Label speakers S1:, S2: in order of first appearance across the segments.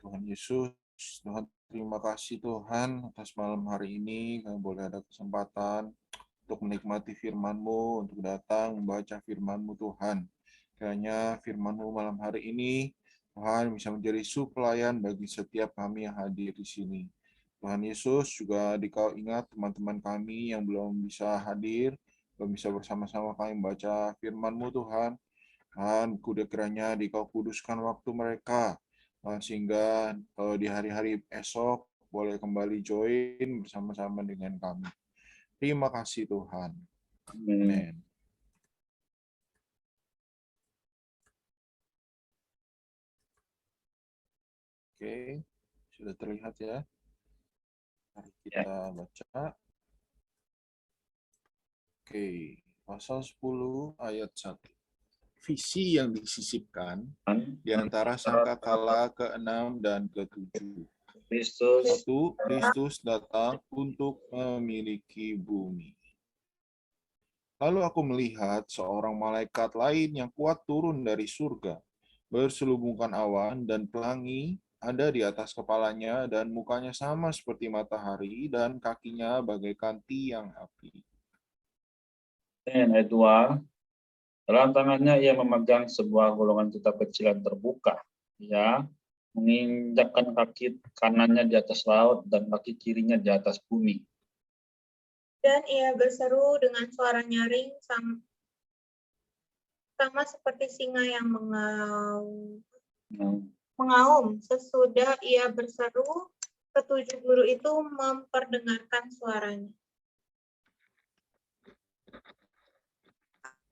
S1: Tuhan Yesus, Tuhan terima kasih Tuhan atas malam hari ini kami boleh ada kesempatan untuk menikmati firman-Mu, untuk datang membaca firman-Mu Tuhan. Kiranya firman-Mu malam hari ini Tuhan bisa menjadi supelayan bagi setiap kami yang hadir di sini. Tuhan Yesus juga Dikau ingat teman-teman kami yang belum bisa hadir, belum bisa bersama-sama kami membaca firman-Mu Tuhan. Tuhan, kiranya Dikau kuduskan waktu mereka, sehingga di hari-hari esok boleh kembali join bersama-sama dengan kami. Terima kasih Tuhan. Amin. Oke, sudah terlihat ya. Mari kita baca. Oke, pasal 10 ayat 1. Visi yang disisipkan di antara sangkakala ke-6 dan ke-7. Satu, Kristus datang untuk memiliki bumi. Lalu aku melihat seorang malaikat lain yang kuat turun dari surga, berselubungkan awan dan pelangi ada di atas kepalanya, dan mukanya sama seperti matahari, dan kakinya bagaikan tiang api.
S2: Ayat 2. Dalam tangannya ia memegang sebuah golongan kitab kecil yang terbuka. Ia menginjakkan kaki kanannya di atas laut dan kaki kirinya di atas bumi.
S3: Dan ia berseru dengan suara nyaring sama seperti singa yang mengaum. Sesudah ia berseru, ketujuh guru itu memperdengarkan suaranya.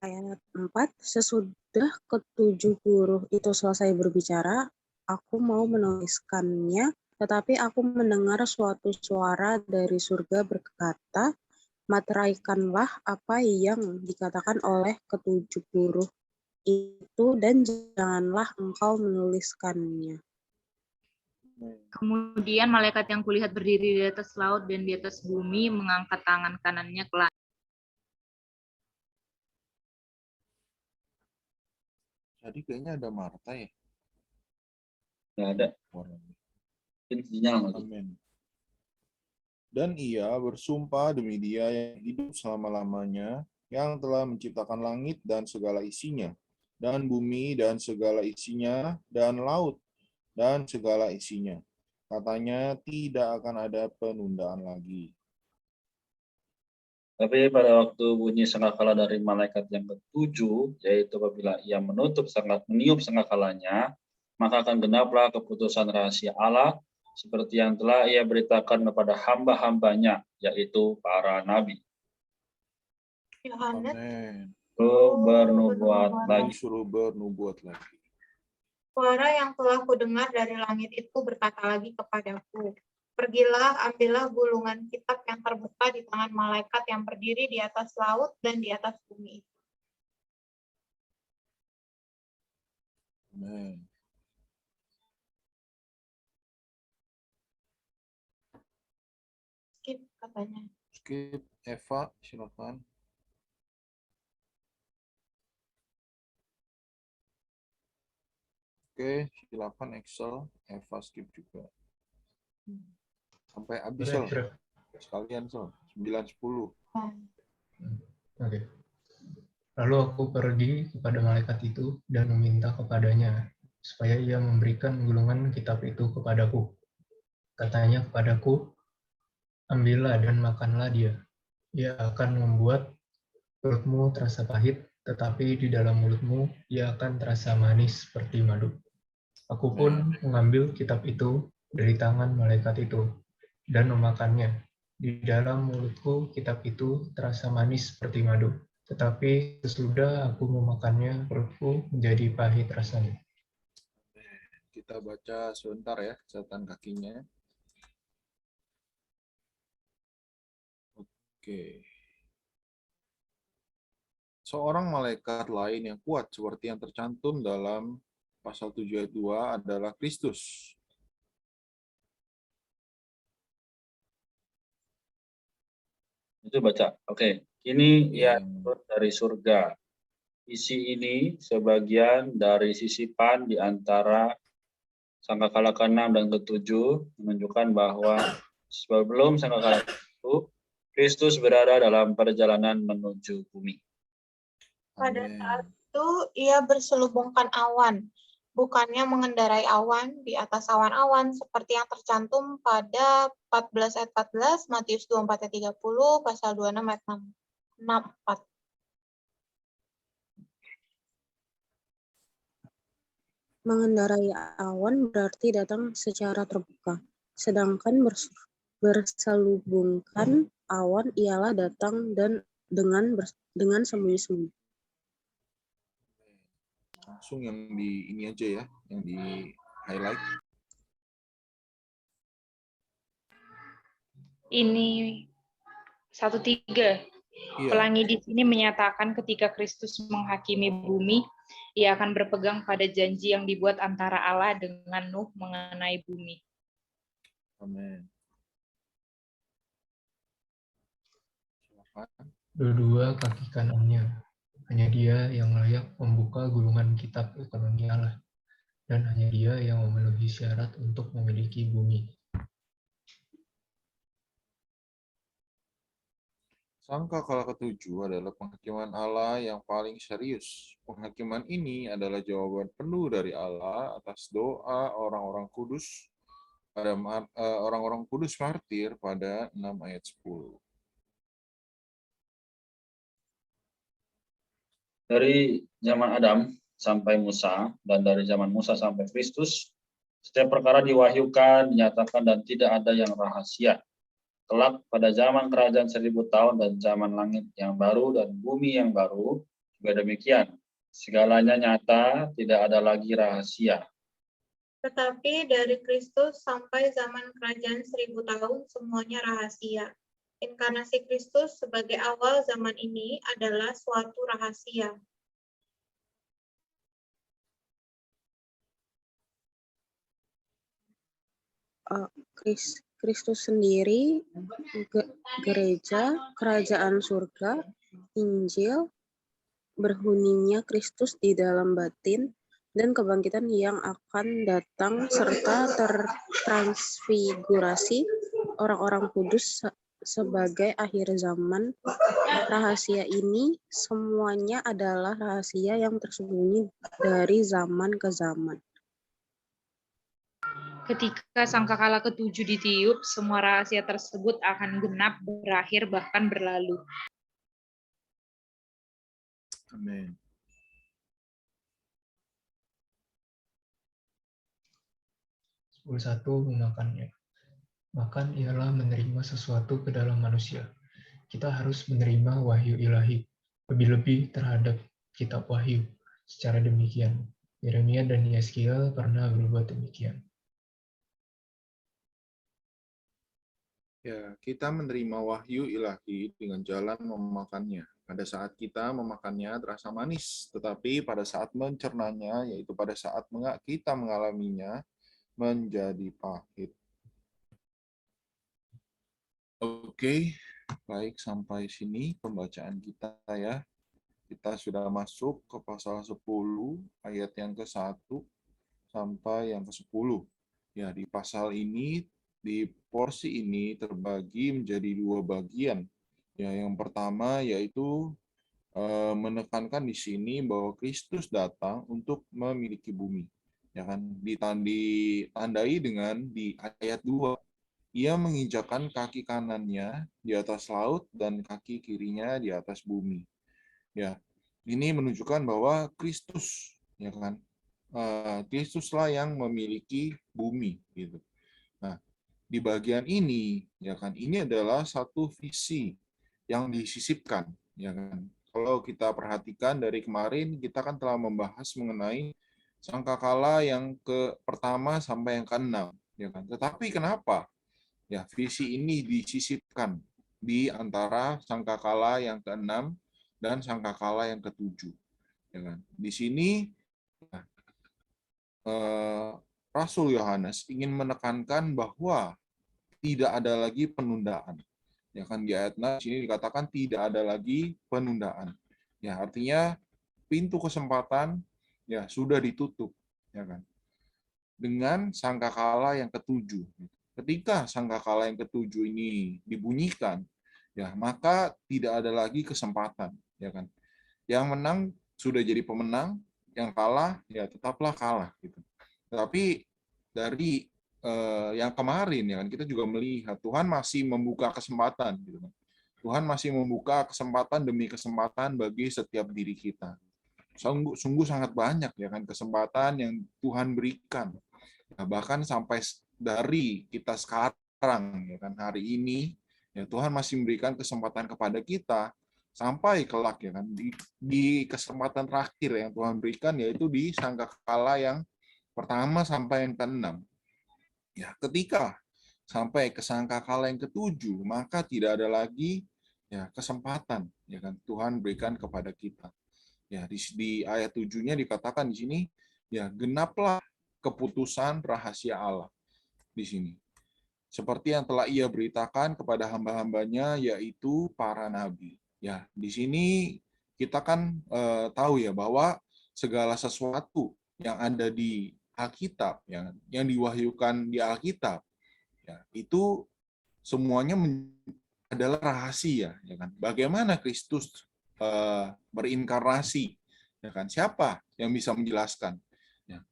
S4: Ayat 4, sesudah ketujuh guru itu selesai berbicara, aku mau menuliskannya, tetapi aku mendengar suatu suara dari surga berkata, materaikanlah apa yang dikatakan oleh ketujuh guru itu dan janganlah engkau menuliskannya.
S5: Kemudian malaikat yang kulihat berdiri di atas laut dan di atas bumi mengangkat tangan kanannya ke langit.
S1: Jadi kayaknya ada Marta ya?
S2: Nggak ada.
S1: Amin. Dan ia bersumpah demi Dia yang hidup selama-lamanya, yang telah menciptakan langit dan segala isinya, dan bumi dan segala isinya, dan laut dan segala isinya. Katanya tidak akan ada penundaan lagi.
S2: Tapi pada waktu bunyi sangkakala dari malaikat yang ketujuh, yaitu apabila ia meniup sangkakalanya, maka akan genaplah keputusan rahasia Allah, seperti yang telah ia beritakan kepada hamba-hambanya, yaitu para nabi.
S3: Yohanes
S1: Suruh bernubuat lagi.
S3: Suara yang telah kudengar dari langit itu berkata lagi kepadaku, pergilah, ambillah gulungan kitab yang terbuka di tangan malaikat yang berdiri di atas laut dan di atas bumi.
S1: Amen.
S3: Skip katanya.
S1: Skip, Eva, silakan. Oke, silakan Excel, Eva skip juga. Sampai habis sekalian 9-10.
S6: Oke. Lalu aku pergi kepada malaikat itu dan meminta kepadanya supaya ia memberikan gulungan kitab itu kepadaku. Katanya kepadaku, ambillah dan makanlah dia. Ia akan membuat perutmu terasa pahit, tetapi di dalam mulutmu ia akan terasa manis seperti madu. Aku pun mengambil kitab itu dari tangan malaikat itu dan memakannya. Di dalam mulutku kitab itu terasa manis seperti madu. Tetapi sesudah aku memakannya, perutku menjadi pahit rasanya.
S1: Kita baca sebentar ya, catatan kakinya. Oke. Seorang malaikat lain yang kuat seperti yang tercantum dalam pasal 7 ayat 2 adalah Kristus.
S2: Itu baca. Oke. Ini ia turun dari surga. Isi ini sebagian dari sisipan di antara Sangkakala ke-6 dan ke-7 menunjukkan bahwa sebelum sangkakala itu, Kristus berada dalam perjalanan menuju bumi.
S3: Pada
S1: Amin.
S3: saat itu ia berselubungkan awan, bukannya mengendarai awan di atas awan-awan seperti yang tercantum pada 14 ayat 14, Matius 24 ayat 30, pasal 26 ayat 64.
S4: Mengendarai awan berarti datang secara terbuka, sedangkan berselubungkan awan ialah datang dan dengan sembunyi-sembunyi.
S1: Langsung yang di ini aja ya, yang di highlight.
S5: Ini 1:3.
S1: Iya.
S5: Pelangi di sini menyatakan ketika Kristus menghakimi bumi, ia akan berpegang pada janji yang dibuat antara Allah dengan Nuh mengenai bumi.
S1: Amin. Silakan.
S6: Dua kaki kanannya. Hanya Dia yang layak membuka gulungan kitab ekonomi Allah. Dan hanya Dia yang memenuhi syarat untuk memiliki bumi.
S1: Sangkakala ke-7 adalah penghakiman Allah yang paling serius. Penghakiman ini adalah jawaban penuh dari Allah atas doa orang-orang kudus pada orang-orang kudus martir pada 6 ayat 10.
S2: Dari zaman Adam sampai Musa, dan dari zaman Musa sampai Kristus, setiap perkara diwahyukan, dinyatakan, dan tidak ada yang rahasia. Kelak pada zaman kerajaan 1000 tahun dan zaman langit yang baru dan bumi yang baru, juga demikian. Segalanya nyata, tidak ada lagi rahasia.
S3: Tetapi dari Kristus sampai zaman kerajaan 1000 tahun semuanya rahasia. Inkarnasi Kristus sebagai awal zaman ini adalah suatu rahasia.
S4: Kristus sendiri, gereja, kerajaan surga, Injil, berhuninya Kristus di dalam batin, dan kebangkitan yang akan datang, serta tertransfigurasi orang-orang kudus sebagai akhir zaman. Rahasia ini semuanya adalah rahasia yang tersembunyi dari zaman ke zaman.
S5: Ketika sangkakala ke-7 ditiup, semua rahasia tersebut akan genap, berakhir, bahkan berlalu.
S1: Amin.
S6: Satu memakannya. Makan ialah menerima sesuatu ke dalam manusia. Kita harus menerima wahyu ilahi, lebih-lebih terhadap kitab wahyu. Secara demikian, Yeremia dan Yeskiel pernah berbuat demikian.
S1: Ya, kita menerima wahyu ilahi dengan jalan memakannya. Pada saat kita memakannya terasa manis, tetapi pada saat mencernanya, yaitu pada saat kita mengalaminya, menjadi pahit. Oke, baik, sampai sini pembacaan kita ya. Kita sudah masuk ke pasal 10 ayat yang ke-1 sampai yang ke-10. Ya, di pasal ini, di porsi ini terbagi menjadi 2 bagian. Ya, yang pertama yaitu menekankan di sini bahwa Kristus datang untuk memiliki bumi. Ya kan, ditandai dengan di ayat 2. Ia menginjakkan kaki kanannya di atas laut dan kaki kirinya di atas bumi. Ya, ini menunjukkan bahwa Kristus, ya kan, Kristuslah yang memiliki bumi, gitu. Nah, di bagian ini, ya kan, ini adalah satu visi yang disisipkan, ya kan. Kalau kita perhatikan dari kemarin, kita kan telah membahas mengenai sangkakala yang pertama sampai yang ke-6, ya kan. Tetapi kenapa ya visi ini disisipkan di antara sangkakala yang ke-6 dan sangkakala yang ke-7? Ya kan? Di sini Rasul Yohanes ingin menekankan bahwa tidak ada lagi penundaan. Ya kan, di ayat 6 sini dikatakan tidak ada lagi penundaan. Ya, artinya pintu kesempatan ya sudah ditutup, ya kan. dengan sangkakala yang ketujuh. Ketika sangkakala yang ketujuh ini dibunyikan, ya maka tidak ada lagi kesempatan, ya kan. Yang menang sudah jadi pemenang, yang kalah ya tetaplah kalah gitu. Tapi dari yang kemarin ya kan kita juga melihat Tuhan masih membuka kesempatan gitu kan. Tuhan masih membuka kesempatan demi kesempatan bagi setiap diri kita. Sungguh sangat banyak ya kan kesempatan yang Tuhan berikan. Nah, bahkan sampai dari kita sekarang ya kan hari ini ya Tuhan masih memberikan kesempatan kepada kita sampai kelak ya kan di kesempatan terakhir yang Tuhan berikan yaitu di sangkakala yang pertama sampai yang keenam. Ya, ketika sampai ke sangkakala yang ketujuh, maka tidak ada lagi ya kesempatan ya kan Tuhan berikan kepada kita. Ya, di ayat 7-nya dikatakan di sini ya genaplah keputusan rahasia Allah di sini. Seperti yang telah Ia beritakan kepada hamba-hambanya yaitu para nabi. Ya, di sini kita kan tahu ya bahwa segala sesuatu yang ada di Alkitab yang diwahyukan di Alkitab ya, itu semuanya adalah rahasia ya kan. Bagaimana Kristus berinkarnasi ya kan? Siapa yang bisa menjelaskan? Ya.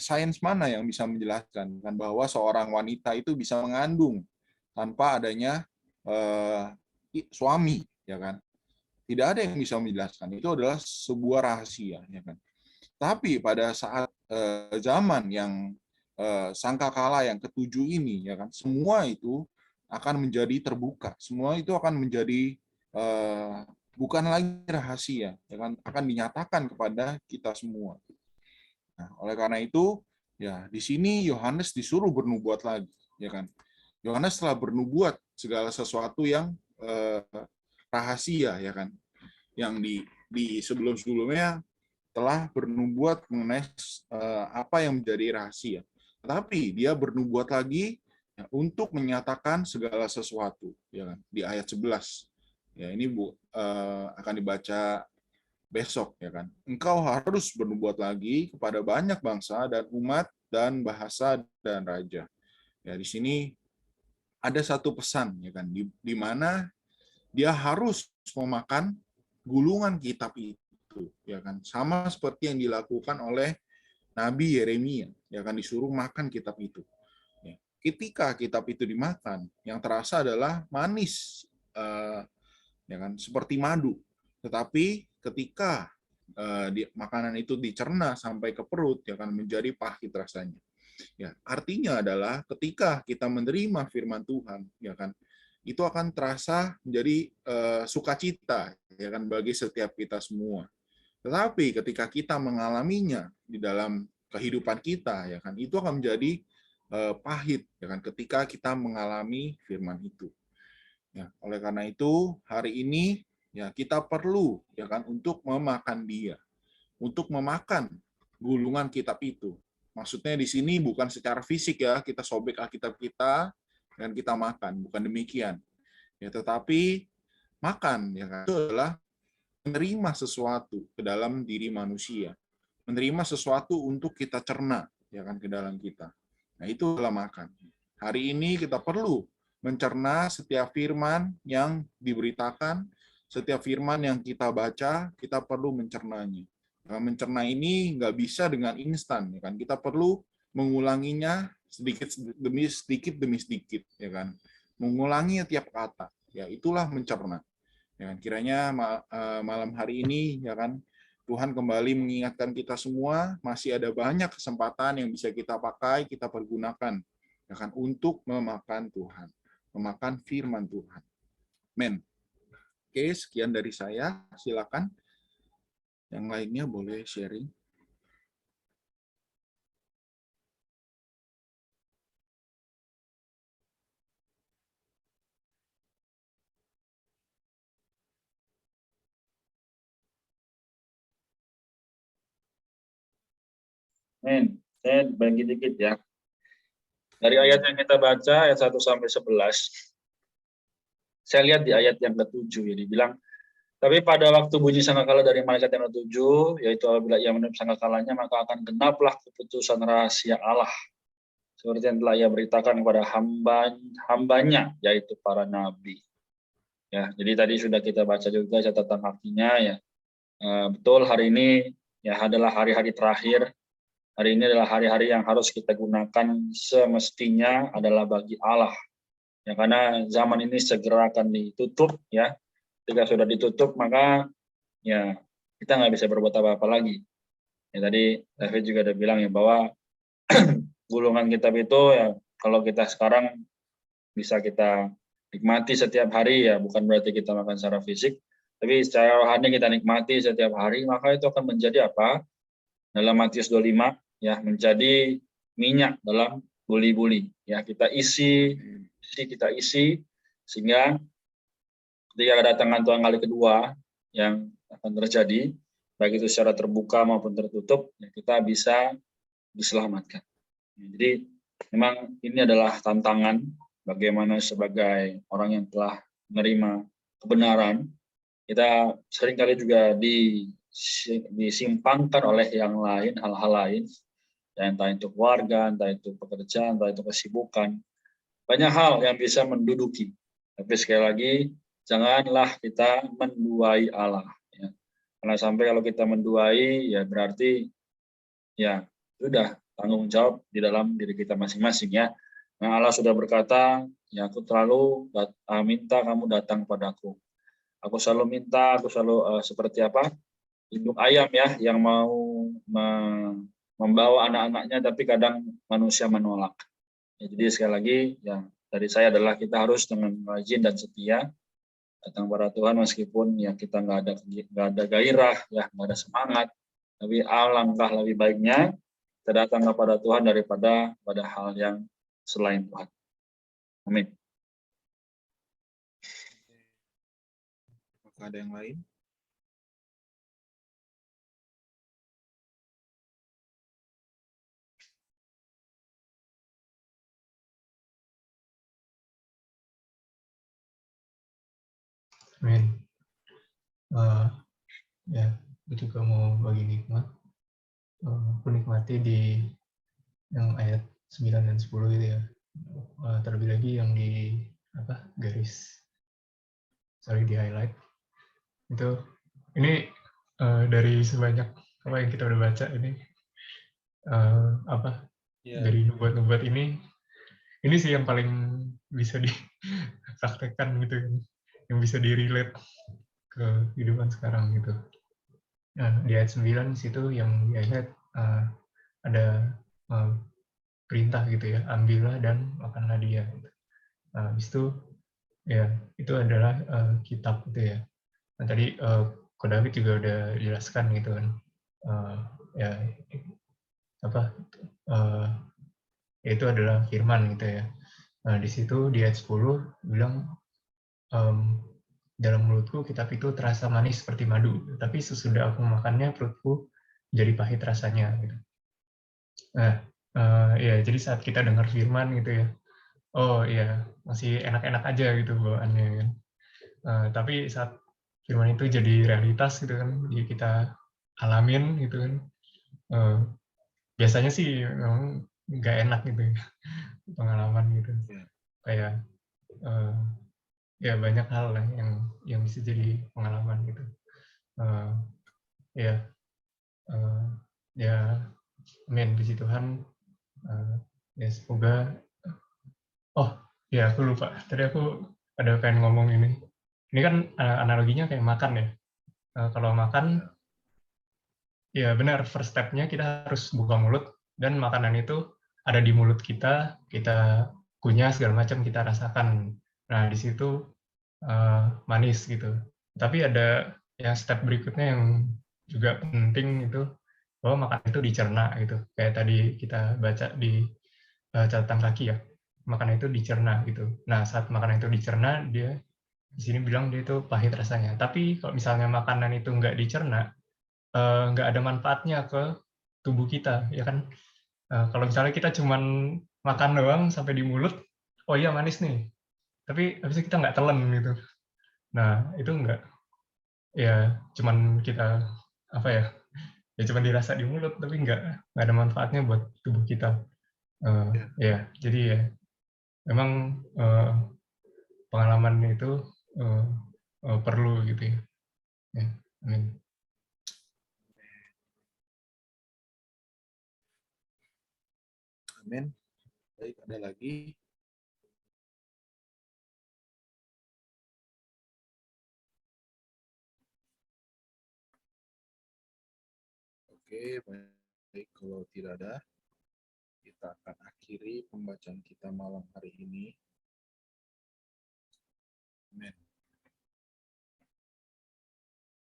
S1: Sains mana yang bisa menjelaskan kan bahwa seorang wanita itu bisa mengandung tanpa adanya suami ya kan? Tidak ada yang bisa menjelaskan. Itu adalah sebuah rahasia ya kan. Tapi pada saat zaman yang sangkakala yang ketujuh ini ya kan, semua itu akan menjadi terbuka. Semua itu akan menjadi bukan lagi rahasia, ya kan, akan dinyatakan kepada kita semua. Nah, oleh karena itu, ya di sini Yohanes disuruh bernubuat lagi, ya kan. Yohanes telah bernubuat segala sesuatu yang rahasia, ya kan, yang di sebelum-sebelumnya telah bernubuat mengenai apa yang menjadi rahasia. Tetapi dia bernubuat lagi ya, untuk menyatakan segala sesuatu, ya kan, di ayat 11. Ya, ini akan dibaca besok ya kan. Engkau harus bernubuat lagi kepada banyak bangsa dan umat dan bahasa dan raja. Ya di sini ada satu pesan ya kan di mana dia harus memakan gulungan kitab itu ya kan. Sama seperti yang dilakukan oleh Nabi Yeremia ya kan disuruh makan kitab itu. Ya. Ketika kitab itu dimakan, yang terasa adalah manis ya kan seperti madu. Tetapi ketika makanan itu dicerna sampai ke perut ya kan menjadi pahit rasanya. Ya, artinya adalah ketika kita menerima firman Tuhan ya kan itu akan terasa menjadi sukacita ya kan bagi setiap kita semua. Tetapi ketika kita mengalaminya di dalam kehidupan kita ya kan itu akan menjadi pahit ya kan ketika kita mengalami firman itu. Ya, oleh karena itu hari ini ya kita perlu ya kan untuk memakan dia, untuk memakan gulungan kitab itu. Maksudnya di sini bukan secara fisik ya kita sobek Alkitab kita dan kita makan, bukan demikian. Ya, tetapi makan ya kan itu adalah menerima sesuatu ke dalam diri manusia, menerima sesuatu untuk kita cerna ya kan ke dalam kita. Nah itu adalah makan. Hari ini kita perlu mencerna setiap firman yang diberitakan, setiap firman yang kita baca, kita perlu mencernanya. Nah, mencerna ini nggak bisa dengan instan, ya kan? Kita perlu mengulanginya sedikit demi sedikit, ya kan? Mengulangi tiap kata, ya itulah mencerna. Ya kan? Kiranya malam hari ini, ya kan, Tuhan kembali mengingatkan kita semua masih ada banyak kesempatan yang bisa kita pakai, kita pergunakan, ya kan, untuk memakan Tuhan. Memakan firman Tuhan. Amen. Oke, sekian dari saya. Silakan. Yang lainnya boleh sharing.
S2: Amin. Saya bagi dikit ya. Dari ayat yang kita baca, ayat 1 sampai 11, saya lihat di ayat yang ke-7 ya, dibilang, Tapi pada waktu bunyi sangkakala dari malaikat yang ketujuh, yaitu apabila ia meniup sangkakalanya, maka akan genaplah keputusan rahasia Allah, seperti yang telah ia beritakan kepada hambanya, yaitu para nabi. Ya, jadi tadi sudah kita baca juga catatan artinya ya. Betul, hari ini ya adalah hari-hari terakhir. Hari ini adalah hari-hari yang harus kita gunakan semestinya adalah bagi Allah. Ya, karena zaman ini segera akan ditutup ya. Ketika sudah ditutup maka ya kita nggak bisa berbuat apa-apa lagi. Ya, tadi David juga ada bilang ya bahwa gulungan kitab itu ya kalau kita sekarang bisa kita nikmati setiap hari ya, bukan berarti kita makan secara fisik, tapi secara rohani kita nikmati setiap hari, maka itu akan menjadi apa? Dalam Matius 25 ya, menjadi minyak dalam buli-buli. Ya, kita isi sehingga ketika kedatangan Tuhan kali kedua yang akan terjadi, baik itu secara terbuka maupun tertutup, ya kita bisa diselamatkan. Jadi memang ini adalah tantangan bagaimana sebagai orang yang telah menerima kebenaran, kita seringkali juga disimpangkan oleh yang lain, hal-hal lain, ya, entah itu keluarga, entah itu pekerjaan, entah itu kesibukan. Banyak hal yang bisa menduduki. Tapi sekali lagi, janganlah kita menduai Allah. Ya. Karena sampai kalau kita menduai, ya berarti ya sudah tanggung jawab di dalam diri kita masing-masing ya. Nah, Allah sudah berkata, ya aku selalu minta kamu datang padaku. Aku selalu minta, aku selalu seperti apa? Induk ayam ya, yang mau membawa anak-anaknya, tapi kadang manusia menolak. Ya, jadi sekali lagi, ya dari saya adalah kita harus dengan rajin dan setia datang pada Tuhan meskipun ya kita nggak ada gairah, ya nggak ada semangat. Tapi alangkah lebih baiknya kita datang kepada Tuhan daripada pada hal yang selain Tuhan. Amin.
S1: Apakah ada yang lain?
S6: Amin. Ya, aku juga mau bagi nikmat. Aku nikmati di yang ayat 9 dan 10 itu ya. Terlebih lagi yang di di highlight. Itu ini dari sebanyak apa yang kita udah baca ini dari nubuat-nubuat ini sih yang paling bisa dipraktekkan gitu kan, yang bisa di-relate ke kehidupan sekarang gitu. Nah, di ayat 9 situ yang di highlight ada perintah gitu ya, ambillah dan makanlah dia. Gitu. Nah, habis itu ya itu adalah kitab gitu ya. Nah, tadi Ko David juga udah jelaskan gitu kan, itu adalah firman gitu ya. Nah, di situ di ayat 10 bilang dalam mulutku kitab itu terasa manis seperti madu, tapi sesudah aku makannya perutku jadi pahit rasanya gitu. Nah, ya jadi saat kita dengar firman gitu ya, oh iya masih enak-enak aja gitu bawaannya kan. Tapi saat firman itu jadi realitas gitu kan, jadi kita alamin gitu kan, biasanya sih memang nggak enak gitu ya, pengalaman gitu. Kayak ya banyak hal lah yang bisa jadi pengalaman gitu. Ya amin, puji Tuhan. Ya semoga. Oh ya aku lupa, tadi aku ada pengen ngomong ini kan analoginya kayak makan ya. Kalau makan ya benar, first step-nya kita harus buka mulut dan makanan itu ada di mulut kita kunyah segala macam, kita rasakan. Nah di situ manis gitu. Tapi ada yang step berikutnya yang juga penting itu bahwa makanan itu dicerna gitu. Kayak tadi kita baca di catatan kaki ya, makanan itu dicerna gitu. Nah saat makanan itu dicerna, dia di sini bilang dia itu pahit rasanya. Tapi kalau misalnya makanan itu nggak dicerna, nggak ada manfaatnya ke tubuh kita, ya kan? Kalau misalnya kita cuman makan doang sampai di mulut, oh iya manis nih, tapi habis itu kita nggak telan gitu. Nah itu nggak ya cuman kita apa ya? Ya cuman dirasa di mulut tapi nggak ada manfaatnya buat tubuh kita. Ya, jadi ya memang pengalaman itu perlu gitu ya. Ya, amin.
S1: Amin. Baik, ada lagi? Oke, baik. Kalau tidak ada, kita akan akhiri pembacaan kita malam hari ini. Amin.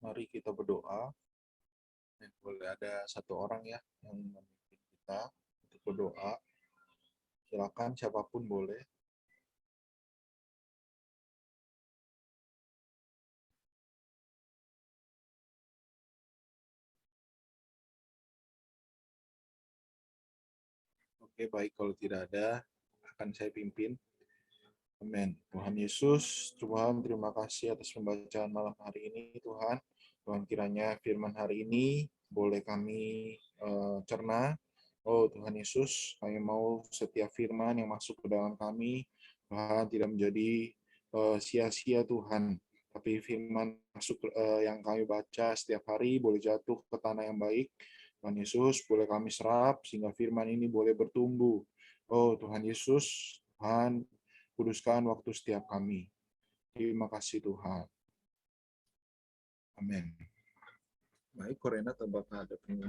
S1: Mari kita berdoa. Boleh ada satu orang ya yang memimpin kita untuk berdoa. Silakan siapapun boleh. Oke, baik. Kalau tidak ada, akan saya pimpin. Amin. Tuhan Yesus, Tuhan terima kasih atas pembacaan malam hari ini, Tuhan. Tuhan kiranya firman hari ini boleh kami cerna. Oh Tuhan Yesus, kami mau setiap firman yang masuk ke dalam kami, Tuhan tidak menjadi sia-sia Tuhan. Tapi firman masuk yang kami baca setiap hari boleh jatuh ke tanah yang baik. Tuhan Yesus, boleh kami serap sehingga firman ini boleh bertumbuh. Oh Tuhan Yesus, Tuhan kuduskan waktu setiap kami. Terima kasih Tuhan. Amin. Baik, Korena, apakah ada pengumuman?